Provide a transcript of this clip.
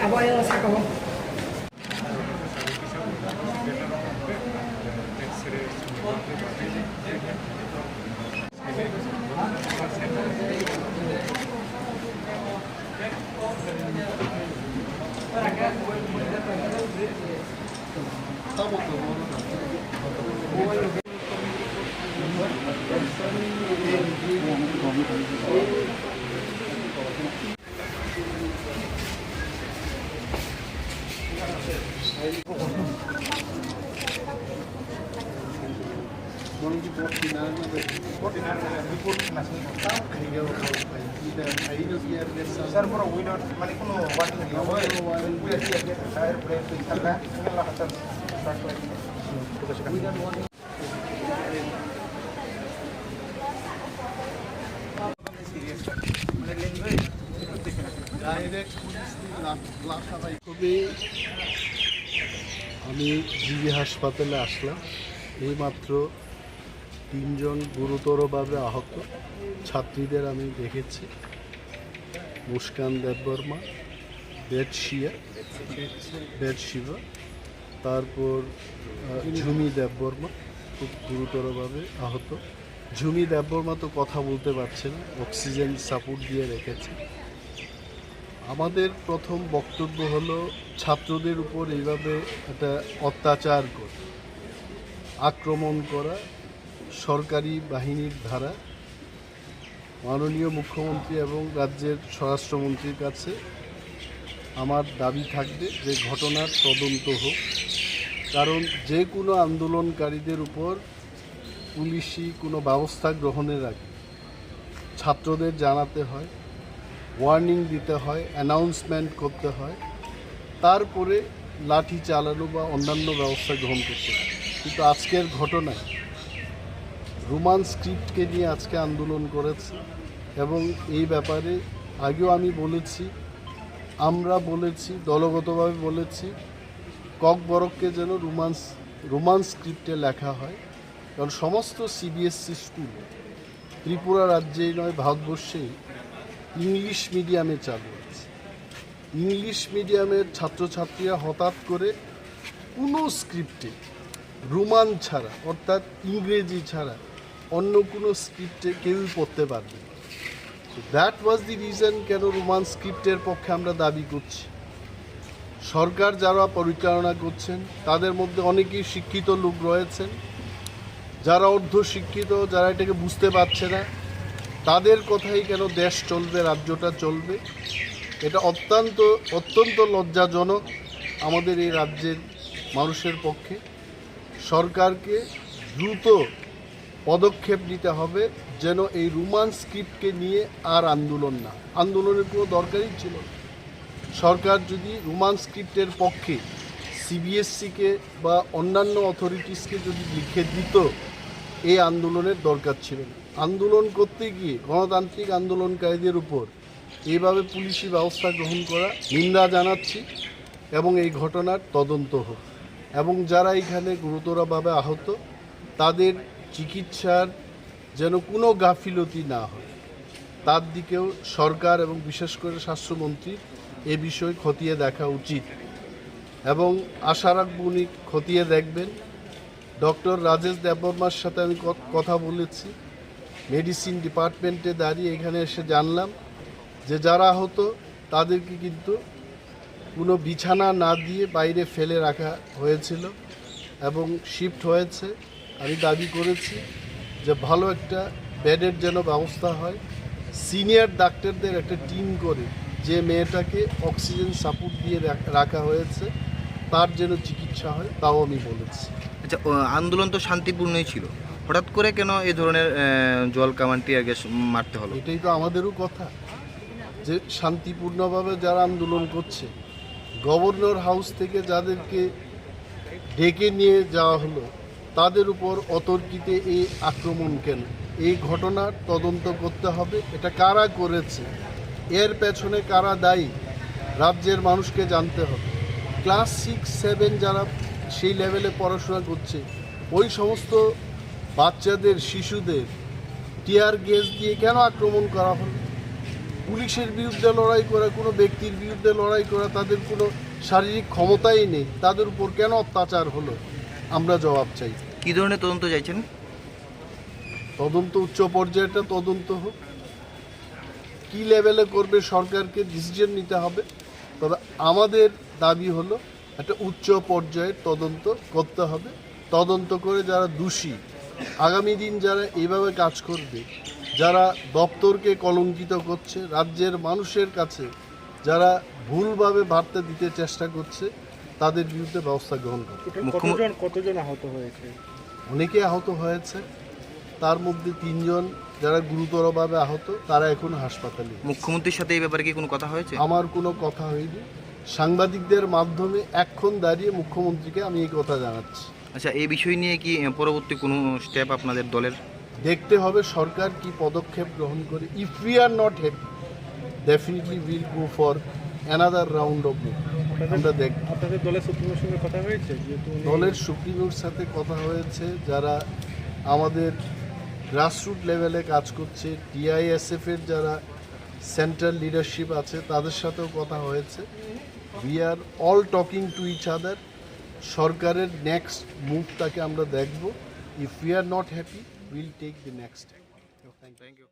Abuelo se acabó. Sir, bro, we don't money kuno what is the we are here fire break to installa ingalla hasan start we don't want serious মানে language direct police লাশ আদায় কবি আমি GB হাসপাতালে আসলাম। এইমাত্র 3 জন গুরুতরভাবে আহত ছাত্রীদের আমি দেখেছি। মুস্কান দেববর্মা, বেদ শিবা, তারপর ঝুমি দেববর্মা খুব গুরুতরভাবে আহত। ঝুমি দেববর্মা তো কথা বলতে পারছে না, অক্সিজেন সাপোর্ট দিয়ে রেখেছে। আমাদের প্রথম বক্তব্য হলো ছাত্রদের উপর এইভাবে একটা অত্যাচার করা, আক্রমণ করা সরকারি বাহিনীর ধারা। মাননীয় মুখ্যমন্ত্রী এবং রাজ্যের স্বরাষ্ট্রমন্ত্রীর কাছে আমার দাবি থাকবে যে ঘটনার তদন্ত হোক, কারণ যে কোনো আন্দোলনকারীদের উপর পুলিশি কোনো ব্যবস্থা গ্রহণের আগে ছাত্রদের জানাতে হয়, ওয়ার্নিং দিতে হয়, অ্যানাউন্সমেন্ট করতে হয়, তারপরে লাঠি চালানো বা অন্যান্য ব্যবস্থা গ্রহণ করতে হয়। কিন্তু আজকের ঘটনায় রোমান স্ক্রিপ্টকে নিয়ে আজকে আন্দোলন করেছে এবং এই ব্যাপারে আগেও আমি বলেছি, আমরা বলেছি, দলগতভাবে বলেছি ককবরককে যেন রোমান স্ক্রিপ্টে লেখা হয়, কারণ সমস্ত সিবিএসসি স্কুল ত্রিপুরা রাজ্যেই নয় ভারতবর্ষেই ইংলিশ মিডিয়ামে চালু আছে। ইংলিশ মিডিয়ামের ছাত্রছাত্রীরা হঠাৎ করে কোনো স্ক্রিপ্টে রোমান ছাড়া অর্থাৎ ইংরেজি ছাড়া অন্য কোনো স্ক্রিপ্টে কেউই পড়তে পারবে না। দ্যাট ওয়াজ দি রিজন কেন রোমান স্ক্রিপ্টের পক্ষে আমরা দাবি করছি। সরকার যারা পরিচালনা করছেন তাদের মধ্যে অনেকেই শিক্ষিত লোক রয়েছেন, যারা অর্ধশিক্ষিত, যারা এটাকে বুঝতে পারছে না, তাদের কথাই কেন দেশ চলবে, রাজ্যটা চলবে। এটা অত্যন্ত লজ্জাজনক আমাদের এই রাজ্যের মানুষের পক্ষে। সরকারকে দ্রুত পদক্ষেপ নিতে হবে যেন এই রোমান স্ক্রিপ্টকে নিয়ে আর আন্দোলনের কোনো দরকারই ছিল না। সরকার যদি রোমান স্ক্রিপ্টের পক্ষে সিবিএসসিকে বা অন্যান্য অথরিটিসকে যদি লিখে দিত, এই আন্দোলনের দরকার ছিল না। আন্দোলন করতে গিয়ে গণতান্ত্রিক আন্দোলনকারীদের উপর এইভাবে পুলিশি ব্যবস্থা গ্রহণ করা নিন্দা জানাচ্ছি এবং এই ঘটনার তদন্ত হোক এবং যারা এখানে গুরুতরভাবে আহত তাদের চিকিৎসার যেন কোনো গাফিলতি না হয়, তার দিকেও সরকার এবং বিশেষ করে স্বাস্থ্যমন্ত্রীর এ বিষয় খতিয়ে দেখা উচিত এবং আশা রাখব উনি খতিয়ে দেখবেন। ডক্টর রাজেশ দেববর্মার সাথে আমি কথা বলেছি, মেডিসিন ডিপার্টমেন্টে দাঁড়িয়ে এখানে এসে জানলাম যে যারা আহত তাদেরকে কিন্তু কোনো বিছানা না দিয়ে বাইরে ফেলে রাখা হয়েছিল এবং শিফট হয়েছে। আমি দাবি করেছি যে ভালো একটা বেডের যেন ব্যবস্থা হয়, সিনিয়র ডাক্তারদের একটা টিম করে যে মেয়েটাকে অক্সিজেন সাপোর্ট দিয়ে রাখা হয়েছে তার যেন চিকিৎসা হয়, তাও আমি বলেছি। আচ্ছা, আন্দোলন তো শান্তিপূর্ণই ছিল, হঠাৎ করে কেন এই ধরনের জল কামান টিয়ার গ্যাস মারতে হলো? এটাই তো আমাদেরও কথা যে শান্তিপূর্ণভাবে যারা আন্দোলন করছে, গভর্নর হাউস থেকে যাদেরকে ডেকে নিয়ে যাওয়া হলো তাদের উপর অতর্কিতে এই আক্রমণ কেন? এই ঘটনার তদন্ত করতে হবে, এটা কারা করেছে, এর পেছনে কারা দায়ী, রাজ্যের মানুষকে জানতে হবে। ক্লাস 6-7 যারা সেই লেভেলে পড়াশোনা করছে ওই সমস্ত বাচ্চাদের, শিশুদের টিয়ার গ্যাস দিয়ে কেন আক্রমণ করা হলো? পুলিশের বিরুদ্ধে লড়াই করা, কোনো ব্যক্তির বিরুদ্ধে লড়াই করা, তাদের কোনো শারীরিক ক্ষমতাই নেই, তাদের উপর কেন অত্যাচার হলো? আমরা জবাব চাই। কী ধরনের তদন্ত চাইছেন? তদন্ত উচ্চ পর্যায়েটা তদন্ত হোক, কী লেভেলে করবে সরকারকে ডিসিশন নিতে হবে। তবে আমাদের দাবি হলো একটা উচ্চ পর্যায়ের তদন্ত করতে হবে। তদন্ত করে যারা দোষী, আগামী দিন যারা এইভাবে কাজ করবে, যারা দপ্তরকে কলঙ্কিত করছে, রাজ্যের মানুষের কাছে যারা ভুলভাবে বার্তা দিতে চেষ্টা করছে, তাদের বিরুদ্ধে ব্যবস্থা গ্রহণ করবে। কতজন আহত হয়েছে? অনেকে আহত হয়েছে, তার মধ্যে 3 জন যারা গুরুতরভাবে আহত, তারা এখন হাসপাতালে। মুখ্যমন্ত্রীর সাথে এই ব্যাপারে কি কোনো কথা হয়েছে? আমার কোনো কথা হয়নি। সাংবাদিকদের মাধ্যমে এখন দাঁড়িয়ে মুখ্যমন্ত্রীকে আমি এই কথা জানাচ্ছি। আচ্ছা, এই বিষয় নিয়ে কি পরবর্তী কোনো স্টেপ আপনাদের দলের? দেখতে হবে সরকার কি পদক্ষেপ গ্রহণ করে। If we are not happy, definitely will go for another round of move. আমরা দেখব। আপনাদের দলের সুপ্রিমোর সঙ্গে কথা হয়েছে? দলের সুপ্রিমোর সাথে কথা হয়েছে, যারা আমাদের গ্রাসরুট লেভেলে কাজ করছে, টিআইএসএফ এর যারা সেন্ট্রাল লিডারশিপ আছে, তাদের সাথেও কথা হয়েছে। We are all talking to each other. সরকারের নেক্সট মুভটাকে আমরা দেখব। If we are not happy, will take the next step. Thank you.